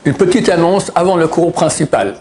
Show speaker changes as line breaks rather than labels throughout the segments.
Une petite annonce avant le cours principal.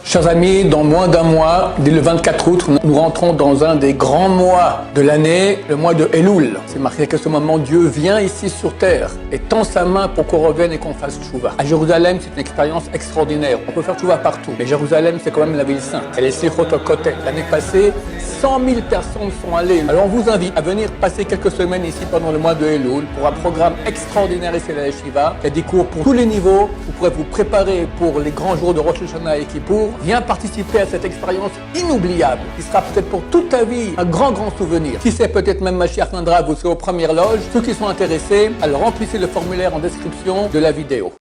Chers amis, dans moins d'un mois, dès le 24 août, nous rentrons dans un des grands mois de l'année, le mois de Elul. C'est marqué qu'à ce moment, Dieu vient ici sur terre et tend sa main pour qu'on revienne et qu'on fasse tchouva. À Jérusalem, c'est une expérience extraordinaire. On peut faire tchouva partout, mais Jérusalem, c'est quand même la ville sainte. Elle est Slichot HaKotel. L'année passée, 100 000 personnes sont allées. Alors on vous invite à venir passer quelques semaines ici pendant le mois de Elul pour un programme extraordinaire ici à la Yeshiva. Il y a des cours pour tous les niveaux. Vous pourrez vous préparer pour les grands jours de Rosh Hashanah et Kippour. Viens participer à cette expérience inoubliable qui sera peut-être pour toute ta vie un grand souvenir. Si c'est peut-être même Mashiach viendra, vous serez aux premières loges. Ceux qui sont intéressés, alors remplissez le formulaire en description de la vidéo.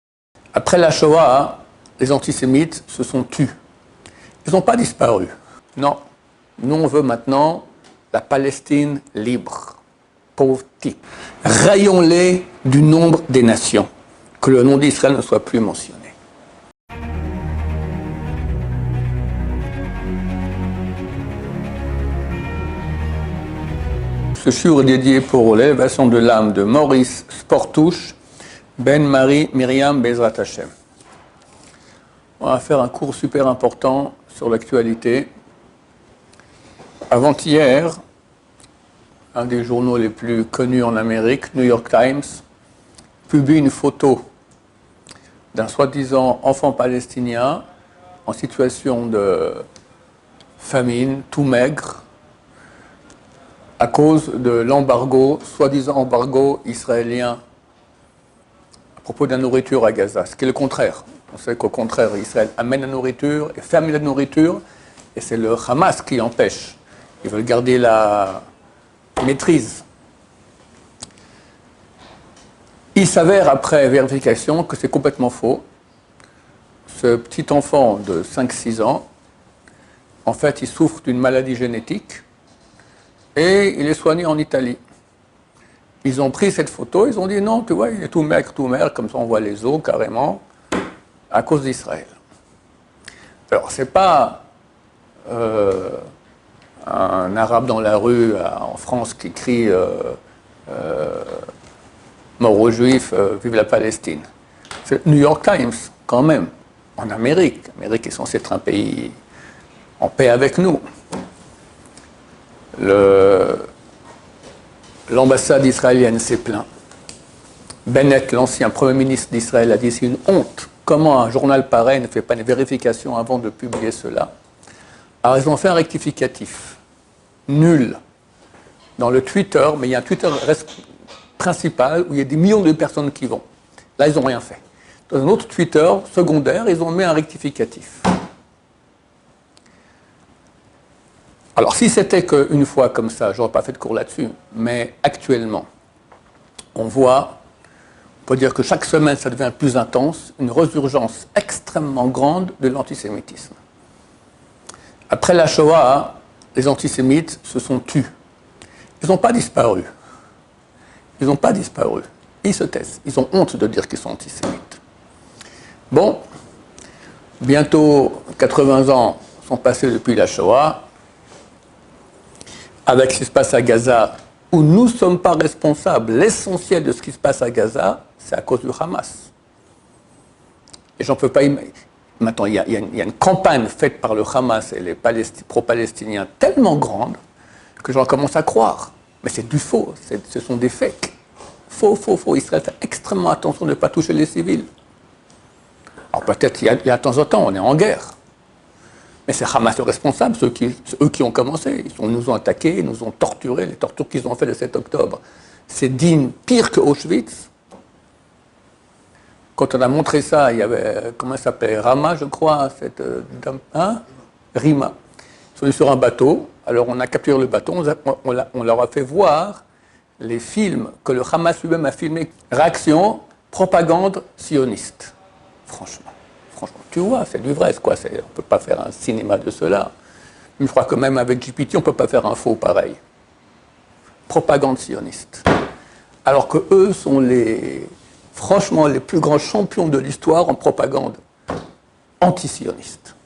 Après la Shoah, les antisémites se sont tus. Ils n'ont pas disparu. Non. Nous, on veut maintenant la Palestine libre. Pauvre type. Rayons-les du nombre des nations. Que le nom d'Israël ne soit plus mentionné. Ce shiur est dédié pour l'élévation de l'âme de Maurice Sportouche, Ben Marie Myriam Bezrat Hashem. On va faire un cours super important sur l'actualité. Avant-hier, un des journaux les plus connus en Amérique, New York Times, publie une photo d'un soi-disant enfant palestinien en situation de famine, tout maigre, à cause de l'embargo, soi-disant embargo israélien à propos de la nourriture à Gaza, ce qui est le contraire. On sait qu'au contraire, Israël amène la nourriture et ferme la nourriture, et c'est le Hamas qui empêche. Ils veulent garder la maîtrise. Il s'avère, après vérification, que c'est complètement faux. Ce petit enfant de 5-6 ans, en fait, il souffre d'une maladie génétique, et il est soigné en Italie. Ils ont pris cette photo, ils ont dit non, tu vois, il est tout maigre, comme ça on voit les os carrément, à cause d'Israël. Alors, c'est pas un arabe dans la rue en France qui crie mort aux Juifs, vive la Palestine. C'est le New York Times, quand même, en Amérique. L'Amérique est censée être un pays en paix avec nous. L'ambassade israélienne s'est plainte. Bennett, l'ancien Premier ministre d'Israël, a dit c'est une honte. Comment un journal pareil ne fait pas une vérification avant de publier cela? Alors ils ont fait un rectificatif. Nul. Dans le Twitter, mais il y a un Twitter principal où il y a des millions de personnes qui vont. Là, ils n'ont rien fait. Dans un autre Twitter secondaire, ils ont mis un rectificatif. Alors, si c'était qu'une fois comme ça, je n'aurais pas fait de cours là-dessus, mais actuellement, on voit, on peut dire que chaque semaine, ça devient plus intense, une résurgence extrêmement grande de l'antisémitisme. Après la Shoah, les antisémites se sont tus. Ils n'ont pas disparu. Ils n'ont pas disparu. Ils se taisent. Ils ont honte de dire qu'ils sont antisémites. Bon, bientôt 80 ans sont passés depuis la Shoah. Avec ce qui se passe à Gaza, où nous ne sommes pas responsables, l'essentiel de ce qui se passe à Gaza, c'est à cause du Hamas. Et j'en peux pas imaginer. Maintenant, il y a une campagne faite par le Hamas et les pro-palestiniens tellement grande que j'en commence à croire. Mais c'est du faux, ce sont des fakes. Faux. Israël fait extrêmement attention de ne pas toucher les civils. Alors peut-être il y a de temps en temps, on est en guerre. Mais c'est Hamas le responsable, c'est eux qui ont commencé. Ils nous ont attaqués, ils nous ont torturés, les tortures qu'ils ont fait le 7 octobre. C'est digne, pire que Auschwitz. Quand on a montré ça, il y avait, comment ça s'appelait, Rama, je crois, Rima. Ils sont venus sur un bateau, alors on a capturé le bateau, on leur a fait voir les films que le Hamas lui-même a filmés. Réaction, propagande sioniste. Franchement, tu vois, c'est du vrai, quoi. On ne peut pas faire un cinéma de cela. Je crois que même avec GPT, on ne peut pas faire un faux pareil. Propagande sioniste. Alors que eux sont franchement, les plus grands champions de l'histoire en propagande anti-sioniste.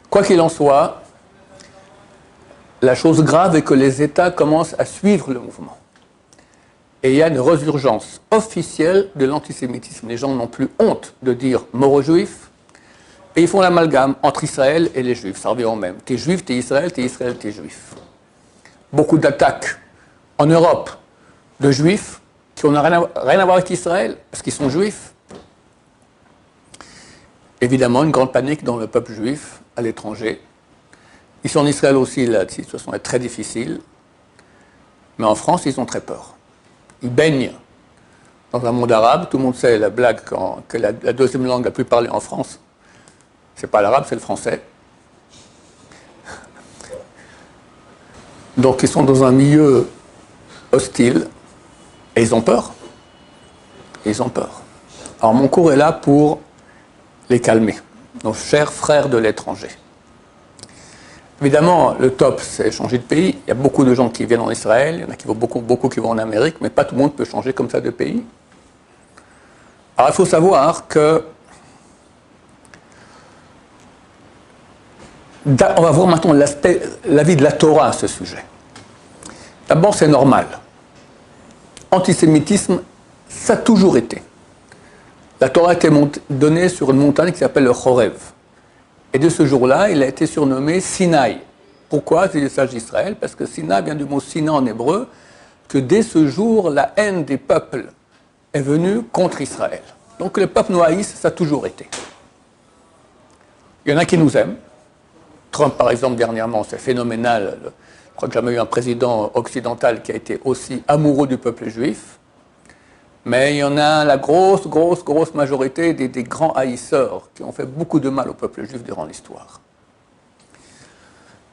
Quoi qu'il en soit, la chose grave est que les États commencent à suivre le mouvement. Et il y a une résurgence officielle de l'antisémitisme. Les gens n'ont plus honte de dire mort aux juifs. Et ils font l'amalgame entre Israël et les juifs. Ça revient au même. T'es juif, t'es Israël, t'es juif. Beaucoup d'attaques en Europe de juifs qui n'ont rien à voir avec Israël, parce qu'ils sont juifs. Évidemment, une grande panique dans le peuple juif à l'étranger. Ici en Israël aussi, la situation est très difficile. Mais en France, ils ont très peur. Ils baignent dans un monde arabe. Tout le monde sait la blague que la deuxième langue la plus parlée en France, c'est pas l'arabe, c'est le français. Donc ils sont dans un milieu hostile et ils ont peur. Ils ont peur. Alors mon cours est là pour les calmer, nos chers frères de l'étranger. Évidemment, le top, c'est changer de pays. Il y a beaucoup de gens qui viennent en Israël, il y en a qui vont beaucoup qui vont en Amérique, mais pas tout le monde peut changer comme ça de pays. Alors il faut savoir que on va voir maintenant l'avis de la Torah à ce sujet. D'abord, c'est normal. Antisémitisme, ça a toujours été. La Torah a été donnée sur une montagne qui s'appelle le Chorev. Et de ce jour-là, il a été surnommé Sinaï. Pourquoi il s'agit d'Israël? Parce que Sinaï vient du mot Sina en hébreu, que dès ce jour, la haine des peuples est venue contre Israël. Donc les peuples nous haïssent, ça a toujours été. Il y en a qui nous aiment. Trump, par exemple, dernièrement, c'est phénoménal. Je crois que jamais eu un président occidental qui a été aussi amoureux du peuple juif. Mais il y en a la grosse majorité des grands haïsseurs qui ont fait beaucoup de mal au peuple juif durant l'histoire.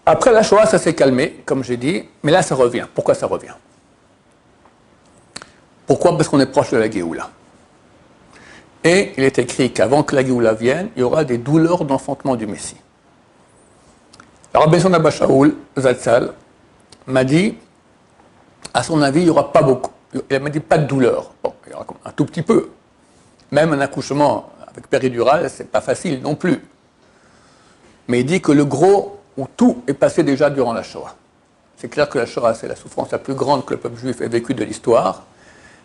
Après la Shoah, ça s'est calmé, comme j'ai dit, mais là, ça revient. Pourquoi ça revient? Pourquoi? Parce qu'on est proche de la Géoula. Et il est écrit qu'avant que la Géoula vienne, il y aura des douleurs d'enfantement du Messie. Alors, Rabbi Shon Abba Shaul Zatzal m'a dit, à son avis, il n'y aura pas beaucoup. Il m'a dit pas de douleur. Bon, il y aura un tout petit peu. Même un accouchement avec péridurale, c'est pas facile non plus. Mais il dit que le gros ou tout est passé déjà durant la Shoah. C'est clair que la Shoah, c'est la souffrance la plus grande que le peuple juif ait vécue de l'histoire.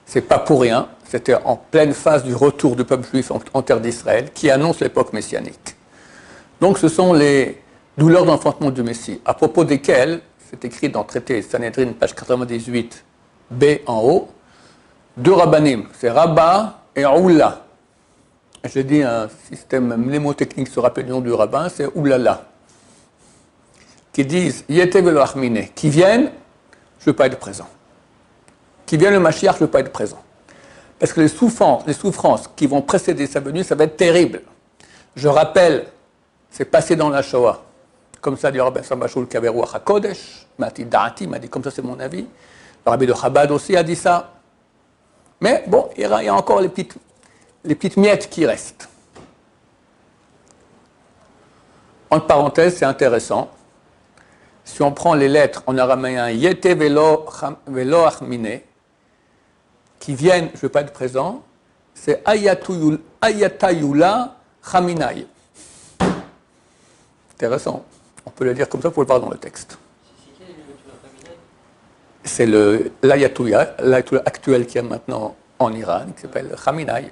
C'est pas pour rien. C'était en pleine phase du retour du peuple juif en terre d'Israël qui annonce l'époque messianique. Donc ce sont les douleurs d'enfantement du Messie, à propos desquelles, c'est écrit dans le traité Sanhedrin, page 98, B en haut, deux rabbanim, c'est Rabba et Oula. Je dis un système mnémotechnique se rappelle du nom du rabbin, c'est Oulala. Qui disent Yete velo achmine, qui viennent, je ne veux pas être présent. Qui viennent le Mashiach, je ne veux pas être présent. Parce que les souffrances qui vont précéder sa venue, ça va être terrible. Je rappelle, c'est passé dans la Shoah. Comme ça, dit le Rabbi Sambachul Kaveruach HaKodesh, Mati Da'ati m'a dit comme ça, c'est mon avis. Le Rabbi de Chabad aussi a dit ça. Mais bon, il y a encore les petites miettes qui restent. Entre parenthèses, c'est intéressant. Si on prend les lettres en araméen Yete velo achmine, qui viennent, je ne veux pas être présent, c'est Ayatayula Chaminai. Intéressant. On peut le dire comme ça, il faut le voir dans le texte. C'est l'Ayatollah actuel qu'il y a maintenant en Iran, qui s'appelle Khamenei.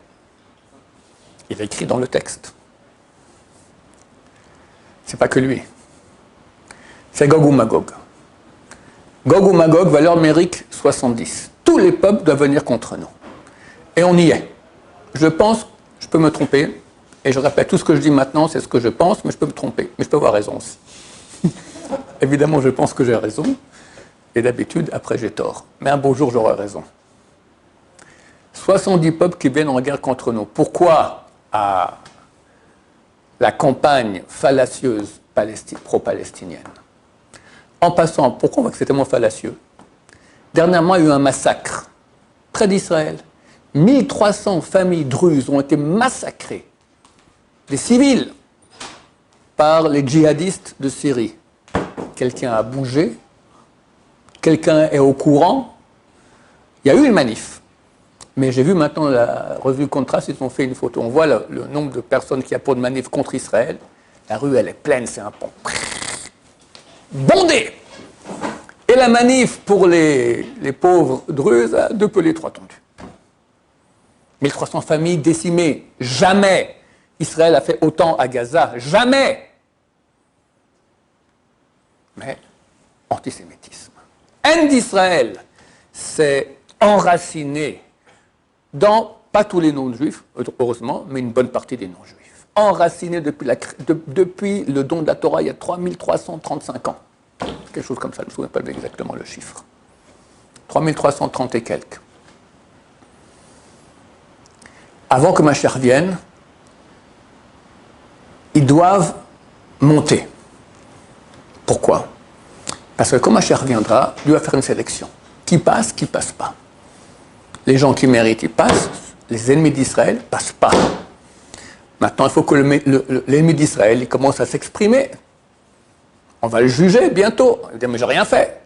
Il est écrit dans le texte. C'est pas que lui. C'est Gog ou Magog. Gog ou Magog, valeur numérique 70. Tous les peuples doivent venir contre nous. Et on y est. Je pense, je peux me tromper, et je répète, tout ce que je dis maintenant, c'est ce que je pense, mais je peux me tromper, mais je peux avoir raison aussi. Évidemment, je pense que j'ai raison, et d'habitude, après, j'ai tort. Mais un beau jour, j'aurai raison. 70 peuples qui viennent en guerre contre nous. Pourquoi la campagne fallacieuse pro-palestinienne? En passant, pourquoi on voit que c'est tellement fallacieux? Dernièrement, il y a eu un massacre près d'Israël. 1300 familles druzes ont été massacrées, des civils, par les djihadistes de Syrie. Quelqu'un a bougé? Quelqu'un est au courant? Il y a eu une manif. Mais j'ai vu maintenant la revue Contraste, ils ont fait une photo. On voit le nombre de personnes qu'il y a pour une manif contre Israël. La rue, elle est pleine, c'est un pont. Bondé! Et la manif pour les pauvres Druzes, 2 pelés, 3 tondus. 1300 familles décimées. Jamais Israël a fait autant à Gaza. Jamais. Mais antisémitisme. Haine d'Israël s'est enraciné dans, pas tous les non-juifs, heureusement, mais une bonne partie des non-juifs. Enraciné depuis le don de la Torah il y a 3335 ans. Quelque chose comme ça, je ne me souviens pas exactement le chiffre. 3330 et quelques. Avant que Mashiach vienne, ils doivent monter. Pourquoi? Parce que quand Mashiach viendra, Dieu va faire une sélection. Qui passe pas. Les gens qui méritent, ils passent. Les ennemis d'Israël ne passent pas. Maintenant, il faut que l'ennemi d'Israël il commence à s'exprimer. On va le juger bientôt. Il va dire, mais j'ai rien fait.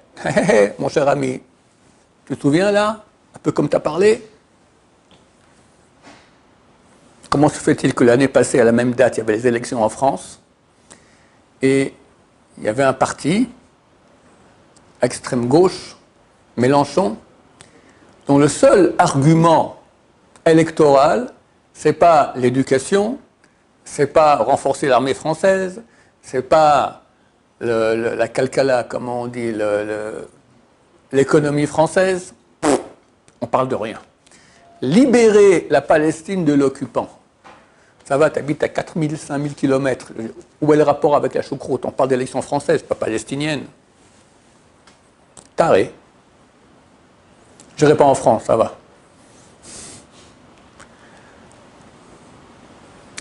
Mon cher ami, tu te souviens là? Un peu comme tu as parlé. Comment se fait-il que l'année passée, à la même date, il y avait les élections en France et il y avait un parti, extrême gauche, Mélenchon, dont le seul argument électoral, c'est pas l'éducation, c'est pas renforcer l'armée française, c'est pas la calcala, comment on dit, l'économie française. On parle de rien. Libérer la Palestine de l'occupant. Ça va, tu habites à 4000, 5000 km. Où est le rapport avec la choucroute? On parle d'élection française, pas palestinienne. Taré. Je n'irai pas en France, ça va.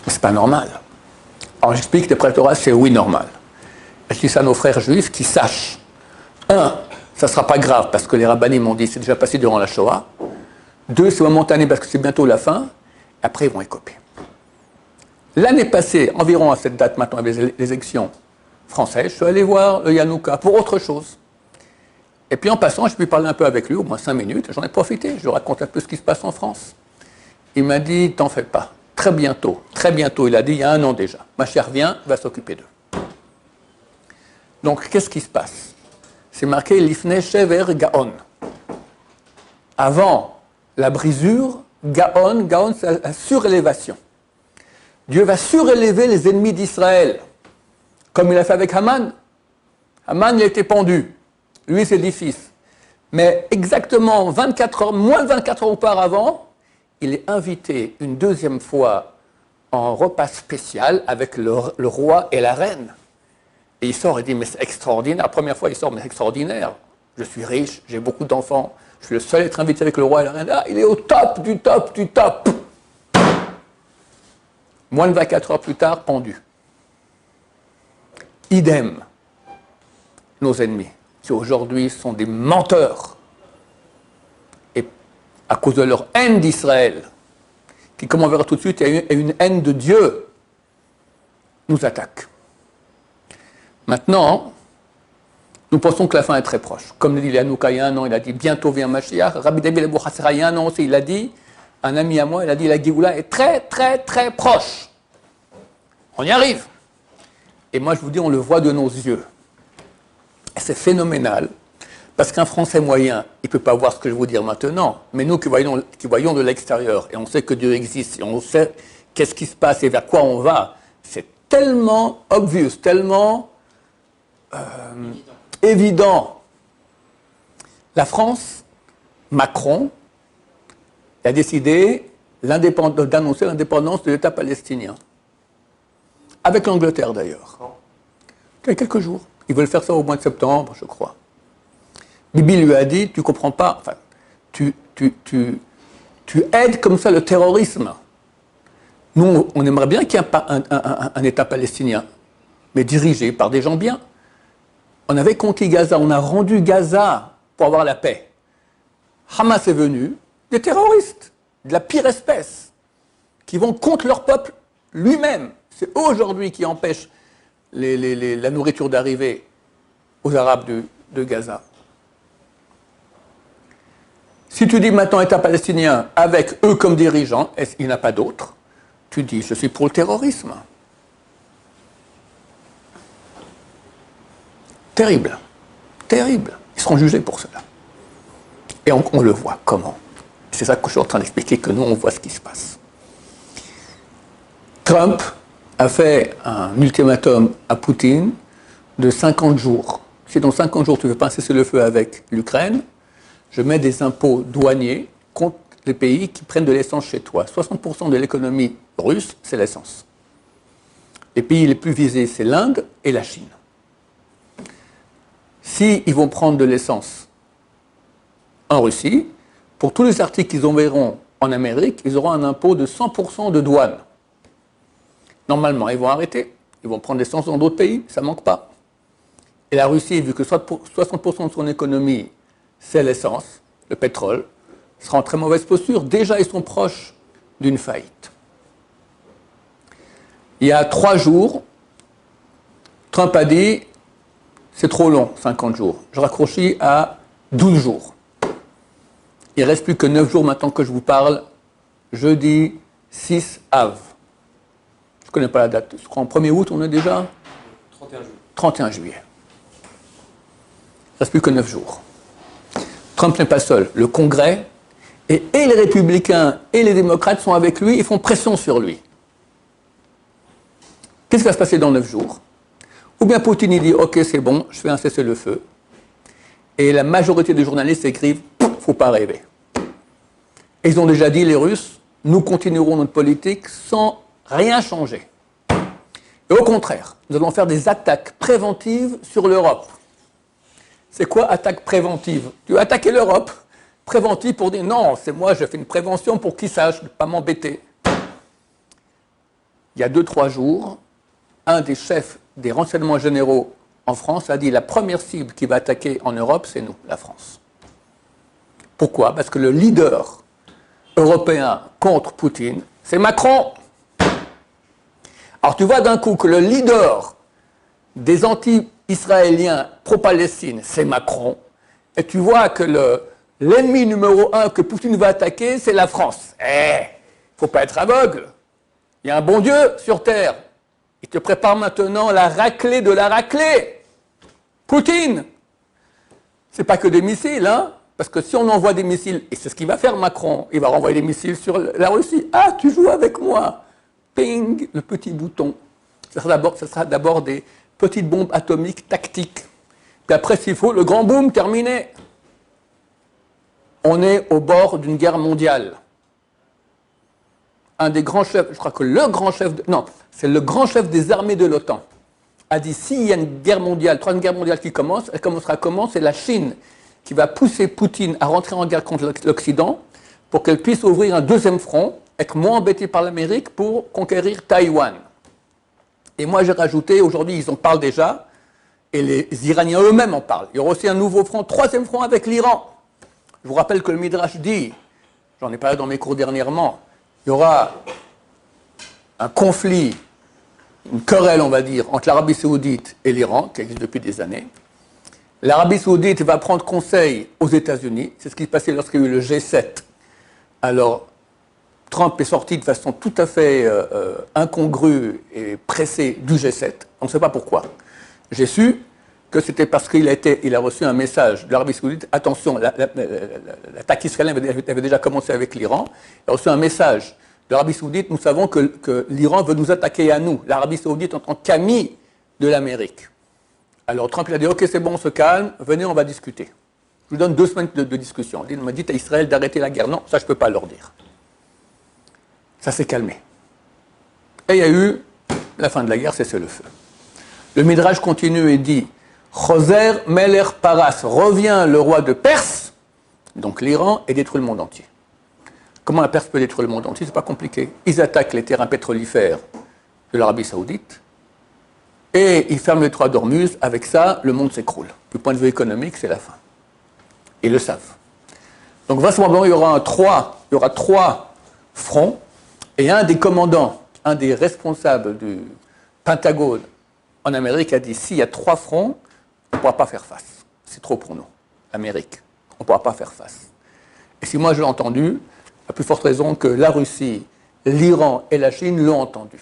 C'est pas normal. Alors j'explique que le Torah, c'est oui normal. Je dis ça à nos frères juifs qui sachent. Un, ça ne sera pas grave parce que les rabbinim m'ont dit c'est déjà passé durant la Shoah. Deux, c'est momentané parce que c'est bientôt la fin. Après, ils vont écoper. L'année passée, environ à cette date maintenant, avec les élections françaises, je suis allé voir le Yanouka pour autre chose. Et puis en passant, je pu parler un peu avec lui, au moins 5 minutes, j'en ai profité, je lui raconte un peu ce qui se passe en France. Il m'a dit, t'en fais pas, très bientôt, il a dit, il y a 1 an déjà, Mashiach vient, va s'occuper d'eux. Donc, qu'est-ce qui se passe? C'est marqué Lifnei Shever Gaon. Avant la brisure, Gaon, c'est la surélévation. Dieu va surélever les ennemis d'Israël, comme il a fait avec Haman. Haman, il a été pendu. Lui et ses 10 fils. Mais exactement 24 heures, moins de 24 heures auparavant, il est invité une deuxième fois en repas spécial avec le roi et la reine. Et il sort et dit, mais c'est extraordinaire. La première fois, il sort, mais c'est extraordinaire. Je suis riche, j'ai beaucoup d'enfants, je suis le seul à être invité avec le roi et la reine. Ah, il est au top du top du top. Moins de 24 heures plus tard, pendu. Idem. Nos ennemis, qui aujourd'hui sont des menteurs, et à cause de leur haine d'Israël, qui, comme on verra tout de suite, est une haine de Dieu, nous attaquent. Maintenant, nous pensons que la fin est très proche. Comme le dit Yanouka il y a 1 an, il a dit bientôt vient Mashiach. Rabbi David Abou Hassera, il y a 1 an aussi, il a dit, un ami à moi, il a dit la Géoula est très très très proche. On y arrive. Et moi je vous dis, on le voit de nos yeux. Et c'est phénoménal, parce qu'un Français moyen, il ne peut pas voir ce que je vais vous dire maintenant, mais nous qui voyons de l'extérieur, et on sait que Dieu existe, et on sait qu'est-ce qui se passe et vers quoi on va, c'est tellement obvious, tellement évident. La France, Macron, a décidé d'annoncer l'indépendance de l'État palestinien. Avec l'Angleterre d'ailleurs. Il y a quelques jours. Ils veulent faire ça au mois de septembre, je crois. Bibi lui a dit, tu ne comprends pas, enfin, tu aides comme ça le terrorisme. Nous, on aimerait bien qu'il y ait un État palestinien, mais dirigé par des gens bien. On avait conquis Gaza, on a rendu Gaza pour avoir la paix. Hamas est venu, des terroristes, de la pire espèce, qui vont contre leur peuple lui-même. C'est eux aujourd'hui qui empêchent la nourriture d'arriver aux Arabes de Gaza. Si tu dis maintenant État palestinien avec eux comme dirigeants, il n'y en a pas d'autres, tu dis je suis pour le terrorisme. Terrible, terrible. Ils seront jugés pour cela. Et on le voit. Comment? C'est ça que je suis en train d'expliquer, que nous, on voit ce qui se passe. Trump a fait un ultimatum à Poutine de 50 jours. Si dans 50 jours, tu ne veux pas cesser le feu avec l'Ukraine, je mets des impôts douaniers contre les pays qui prennent de l'essence chez toi. 60% de l'économie russe, c'est l'essence. Les pays les plus visés, c'est l'Inde et la Chine. S'ils vont prendre de l'essence en Russie, pour tous les articles qu'ils enverront en Amérique, ils auront un impôt de 100% de douane. Normalement, ils vont arrêter. Ils vont prendre l'essence dans d'autres pays, ça ne manque pas. Et la Russie, vu que 60% de son économie, c'est l'essence, le pétrole, sera en très mauvaise posture. Déjà, ils sont proches d'une faillite. Il y a 3 jours, Trump a dit « c'est trop long, 50 jours ». Je raccourcis à 12 jours. Il ne reste plus que 9 jours maintenant que je vous parle, jeudi 6 av. Je ne connais pas la date. Je crois en 1er août, on est déjà
31 juillet.
31 juillet. Il ne reste plus que 9 jours. Trump n'est pas seul. Le Congrès et les républicains et les démocrates sont avec lui et font pression sur lui. Qu'est-ce qui va se passer dans 9 jours? Ou bien Poutine il dit « Ok, c'est bon, je fais un cessez-le-feu ». Et la majorité des journalistes écrivent « il ne faut pas rêver ». Et ils ont déjà dit, les Russes, nous continuerons notre politique sans rien changer. Et au contraire, nous allons faire des attaques préventives sur l'Europe. C'est quoi attaque préventive? Tu veux attaquer l'Europe? Préventive pour dire non, c'est moi, je fais une prévention pour qu'ils sachent, ne pas m'embêter. Il y a 2-3 jours, un des chefs des renseignements généraux en France a dit la première cible qui va attaquer en Europe, c'est nous, la France. Pourquoi? Parce que le leader européen contre Poutine, c'est Macron. Alors tu vois d'un coup que le leader des anti-israéliens pro-Palestine, c'est Macron, et tu vois que l'ennemi numéro 1 que Poutine va attaquer, c'est la France. Il ne faut pas être aveugle. Il y a un bon Dieu sur terre. Il te prépare maintenant la raclée de la raclée. Poutine. C'est pas que des missiles, hein, parce que si on envoie des missiles, et c'est ce qu'il va faire Macron, il va renvoyer des missiles sur la Russie. Ah, tu joues avec moi. Ping, le petit bouton. Ce sera d'abord des petites bombes atomiques tactiques. Puis après, s'il faut, le grand boom, terminé. On est au bord d'une guerre mondiale. Un des grands chefs, je crois que le grand chef, c'est le grand chef des armées de l'OTAN, a dit s'il y a une guerre mondiale, troisième guerre mondiale qui commence, elle commencera comment? C'est la Chine qui va pousser Poutine à rentrer en guerre contre l'Occident pour qu'elle puisse ouvrir un deuxième front, être moins embêtée par l'Amérique pour conquérir Taïwan. Et moi j'ai rajouté, aujourd'hui ils en parlent déjà, et les Iraniens eux-mêmes en parlent. Il y aura aussi un nouveau front, troisième front avec l'Iran. Je vous rappelle que le Midrash dit, j'en ai parlé dans mes cours dernièrement, il y aura un conflit, une querelle, on va dire, entre l'Arabie Saoudite et l'Iran, qui existe depuis des années. L'Arabie Saoudite va prendre conseil aux États-Unis. C'est ce qui s'est passé lorsqu'il y a eu le G7. Alors, Trump est sorti de façon tout à fait incongrue et pressée du G7. On ne sait pas pourquoi. J'ai su que c'était parce qu'il a reçu un message de l'Arabie Saoudite. Attention, l'attaque israélienne avait déjà commencé avec l'Iran. Il a reçu un message de l'Arabie Saoudite. Nous savons que l'Iran veut nous attaquer à nous, l'Arabie Saoudite en tant qu'ami de l'Amérique. Alors Trump il a dit « Ok, c'est bon, on se calme, venez, on va discuter. » Je vous donne 2 semaines de discussion. Il m'a dit à Israël d'arrêter la guerre. Non, ça je ne peux pas leur dire. Ça s'est calmé. Et il y a eu la fin de la guerre, c'est le feu. Le Midrash continue et dit Choser Meler Paras, revient le roi de Perse, donc l'Iran, et détruit le monde entier. Comment la Perse peut détruire le monde entier? C'est pas compliqué. Ils attaquent les terrains pétrolifères de l'Arabie Saoudite et ils ferment les 3 d'Ormuz. Avec ça, le monde s'écroule. Du point de vue économique, c'est la fin. Ils le savent. Donc vraisemblablement, il y aura 3 fronts et un des commandants, un des responsables du Pentagone en Amérique a dit s'il y a 3 fronts, on ne pourra pas faire face. C'est trop pour nous, l'Amérique. On ne pourra pas faire face. Et si moi je l'ai entendu, à plus forte raison que la Russie, l'Iran et la Chine l'ont entendu.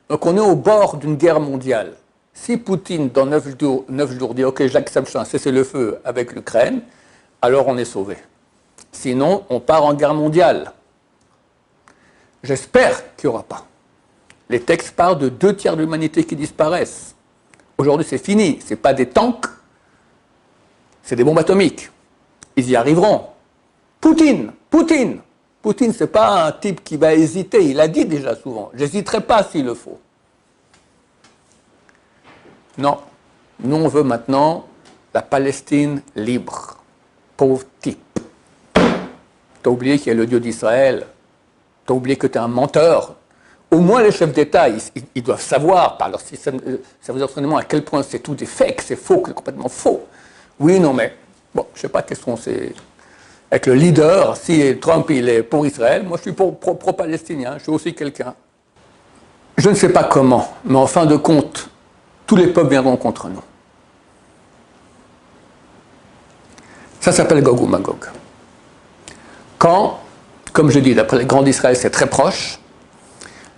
Donc on est au bord d'une guerre mondiale. Si Poutine, dans 9 jours, dit « Ok, j'accepte un cessez-le-feu avec l'Ukraine », alors on est sauvé. Sinon, on part en guerre mondiale. J'espère qu'il n'y aura pas. Les textes parlent de 2/3 de l'humanité qui disparaissent. Aujourd'hui, c'est fini. Ce n'est pas des tanks, c'est des bombes atomiques. Ils y arriveront. Poutine, ce n'est pas un type qui va hésiter. Il a dit déjà souvent, j'hésiterai pas s'il le faut. Non, nous on veut maintenant la Palestine libre. Pauvre type. Tu as oublié qu'il y a le Dieu d'Israël. Tu as oublié que tu es un menteur. Au moins les chefs d'État, ils doivent savoir par leur système, ça vous entraînement à quel point c'est tout des fakes, c'est faux, c'est complètement faux. Oui, non, mais bon, je ne sais pas quels sont ces... Avec le leader, si Trump il est pour Israël, moi je suis pro-palestinien, je suis aussi quelqu'un. Je ne sais pas comment, mais en fin de compte, tous les peuples viendront contre nous. Ça s'appelle Gog ou Magog. Quand, comme je dis, d'après les grands d'Israël, c'est très proche,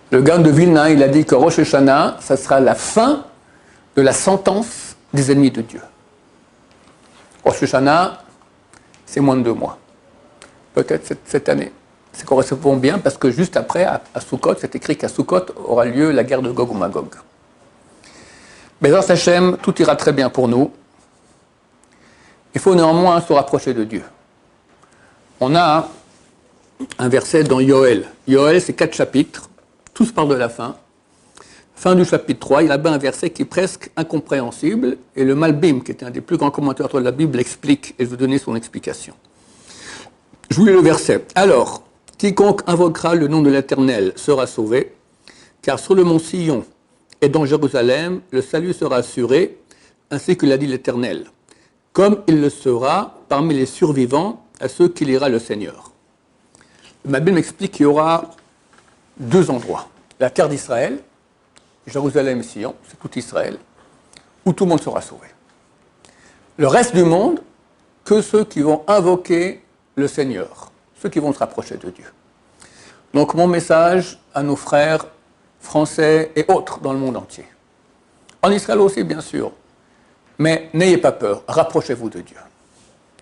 le Gaon de Vilna, il a dit que Rosh Hashanah, ça sera la fin de la sentence des ennemis de Dieu. Rosh Hashanah, c'est moins de 2 mois. Peut-être cette année. Ça correspond bien parce que juste après, à Sukkot, c'est écrit qu'à Sukkot aura lieu la guerre de Gog ou Magog. Mais dans Hachem, tout ira très bien pour nous. Il faut néanmoins se rapprocher de Dieu. On a un verset dans Yoël. Yoël, c'est 4 chapitres. Tous parlent de la fin. Fin du chapitre 3, il y a un verset qui est presque incompréhensible. Et le Malbim, qui était un des plus grands commentateurs de la Bible, l'explique. Et je vais donner son explication. Je vous lis le verset. Alors, quiconque invoquera le nom de l'Éternel sera sauvé, car sur le mont Sion et dans Jérusalem, le salut sera assuré, ainsi que l'a dit l'Éternel, comme il le sera parmi les survivants à ceux qui lira le Seigneur. Ma Bible m'explique qu'il y aura 2 endroits. La terre d'Israël, Jérusalem et Sion, c'est tout Israël, où tout le monde sera sauvé. Le reste du monde, que ceux qui vont invoquer le Seigneur, ceux qui vont se rapprocher de Dieu. Donc mon message à nos frères français et autres dans le monde entier. En Israël aussi, bien sûr. Mais n'ayez pas peur, rapprochez-vous de Dieu.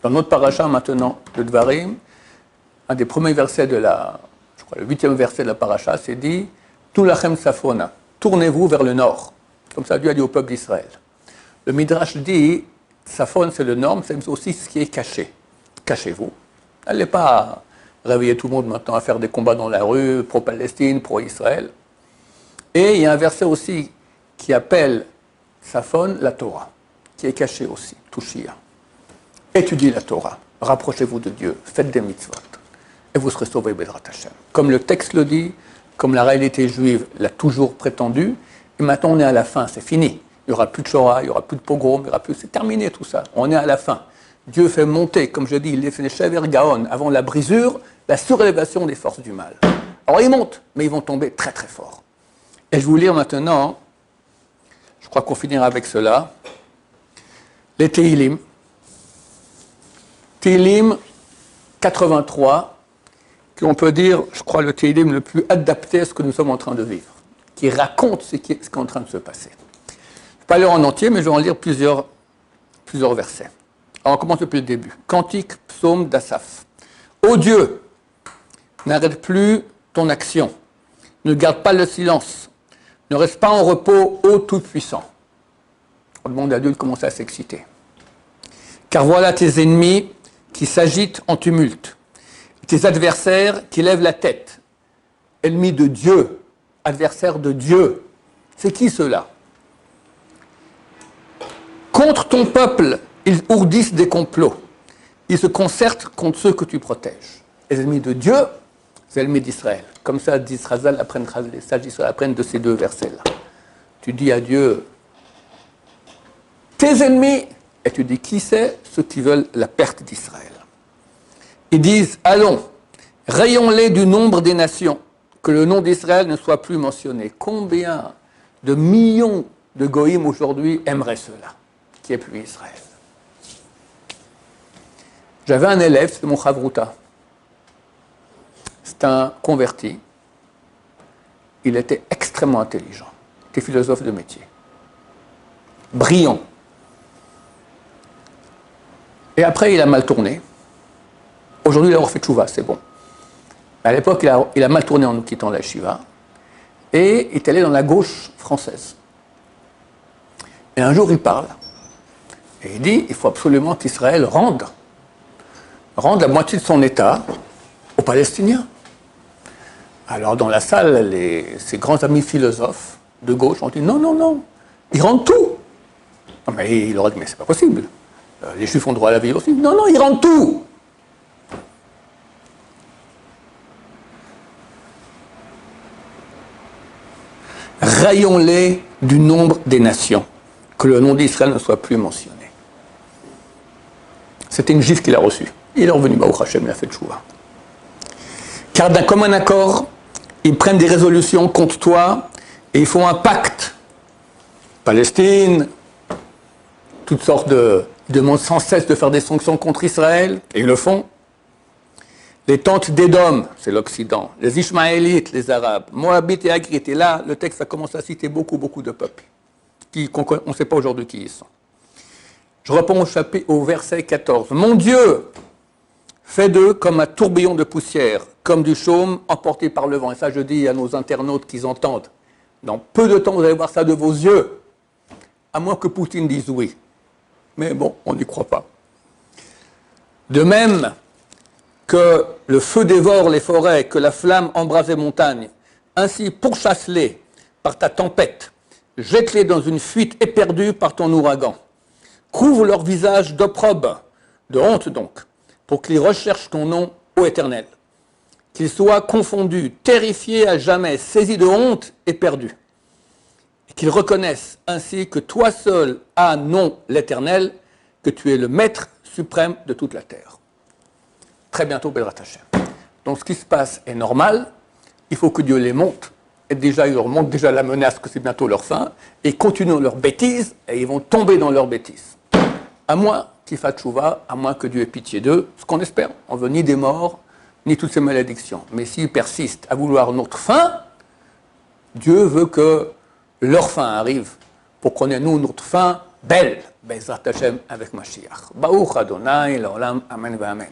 Dans notre paracha maintenant de Dvarim, un des premiers versets de je crois le 8e verset de la paracha, c'est dit « Tulachem Safona » tournez-vous vers le nord. Comme ça, Dieu a dit au peuple d'Israël. Le Midrash dit « Safon, c'est le nord, mais c'est aussi ce qui est caché. Cachez-vous. » N'allez pas réveiller tout le monde maintenant à faire des combats dans la rue, pro-Palestine, pro-Israël. Et il y a un verset aussi qui appelle Safon la Torah, qui est caché aussi, Touchia. Étudiez la Torah, rapprochez-vous de Dieu, faites des mitzvot, et vous serez sauvés, Bezrat Hashem. Comme le texte le dit, comme la réalité juive l'a toujours prétendu, et maintenant on est à la fin, c'est fini. Il n'y aura plus de Shoah, il n'y aura plus de pogrom, c'est terminé tout ça, on est à la fin. Dieu fait monter, comme je dis, il fait Shever Gaon, avant la brisure, la surélévation des forces du mal. Alors ils montent, mais ils vont tomber très très fort. Et je vais vous lire maintenant, je crois qu'on finira avec cela, les Tehillim. Tehillim 83, qui on peut dire, je crois, le Tehillim le plus adapté à ce que nous sommes en train de vivre, qui raconte ce qui est en train de se passer. Je ne vais pas lire en entier, mais je vais en lire plusieurs versets. Alors on commence depuis le début. Cantique, psaume d'Asaph. Ô Dieu, n'arrête plus ton action. Ne garde pas le silence. Ne reste pas en repos, ô Tout-Puissant. On demande à Dieu de commencer à s'exciter. Car voilà tes ennemis qui s'agitent en tumulte. Tes adversaires qui lèvent la tête. Ennemis de Dieu, adversaires de Dieu. C'est qui ceux-là? Contre ton peuple, ils ourdissent des complots. Ils se concertent contre ceux que tu protèges. Les ennemis de Dieu, c'est les ennemis d'Israël. Comme ça, les sages d'Israël apprennent de ces 2 versets-là. Tu dis à Dieu, tes ennemis, et tu dis qui c'est? Ceux qui veulent la perte d'Israël. Ils disent, allons, rayons-les du nombre des nations, que le nom d'Israël ne soit plus mentionné. Combien de millions de goïms aujourd'hui aimeraient cela, qui est plus Israël? J'avais un élève, c'est mon Chavruta. C'est un converti. Il était extrêmement intelligent. Il était philosophe de métier. brillant. Et après, il a mal tourné. Aujourd'hui, il a fait tchouva, c'est bon. À l'époque, il a mal tourné en nous quittant la Shiva. Et il est allé dans la gauche française. Et un jour, il parle. Et il dit, il faut absolument qu'Israël rende la moitié de son État aux Palestiniens. Alors, dans la salle, ses grands amis philosophes de gauche ont dit, non, non, non, ils rendent tout. Non, mais il leur a dit, mais c'est pas possible. Les Juifs ont droit à la vie aussi. Non, non, ils rendent tout. Rayons-les du nombre des nations, que le nom d'Israël ne soit plus mentionné. C'était une gifle qu'il a reçue. Il est revenu, Baruch Hashem, il a fait tchouva. Car d'un commun accord, ils prennent des résolutions contre toi et ils font un pacte. Palestine, toutes sortes de... Ils demandent sans cesse de faire des sanctions contre Israël, et ils le font. Les tentes d'Édom, c'est l'Occident, les Ishmaélites, les Arabes, Moabites et Agrites. Et là, le texte a commencé à citer beaucoup de peuples, on ne sait pas aujourd'hui qui ils sont. Je reprends au verset 14. Mon Dieu, fais d'eux comme un tourbillon de poussière, comme du chaume emporté par le vent. Et ça, je dis à nos internautes qu'ils entendent. Dans peu de temps, vous allez voir ça de vos yeux, à moins que Poutine dise oui. Mais bon, on n'y croit pas. De même que le feu dévore les forêts, que la flamme embrase les montagnes, ainsi pourchasse-les par ta tempête, jette-les dans une fuite éperdue par ton ouragan. Couvre leur visage d'opprobre, de honte donc, pour qu'ils recherchent ton nom, ô Éternel. Qu'ils soient confondus, terrifiés à jamais, saisis de honte et perdus. Et qu'ils reconnaissent ainsi que toi seul as nom l'Éternel, que tu es le Maître suprême de toute la terre. Très bientôt, Bezrat Hashem. Donc ce qui se passe est normal, il faut que Dieu les monte, et déjà il leur montre déjà la menace que c'est bientôt leur fin, et ils continuent leurs bêtises, et ils vont tomber dans leurs bêtises. À moins qu'ils fassent tchouva, à moins que Dieu ait pitié d'eux, ce qu'on espère, on veut ni des morts, ni toutes ces malédictions. Mais s'ils persistent à vouloir notre fin, Dieu veut que leur fin arrive, pour qu'on ait nous notre fin belle, Bezrat Hashem avec Mashiach. Baruch Adonai, l'olam, amen, amen.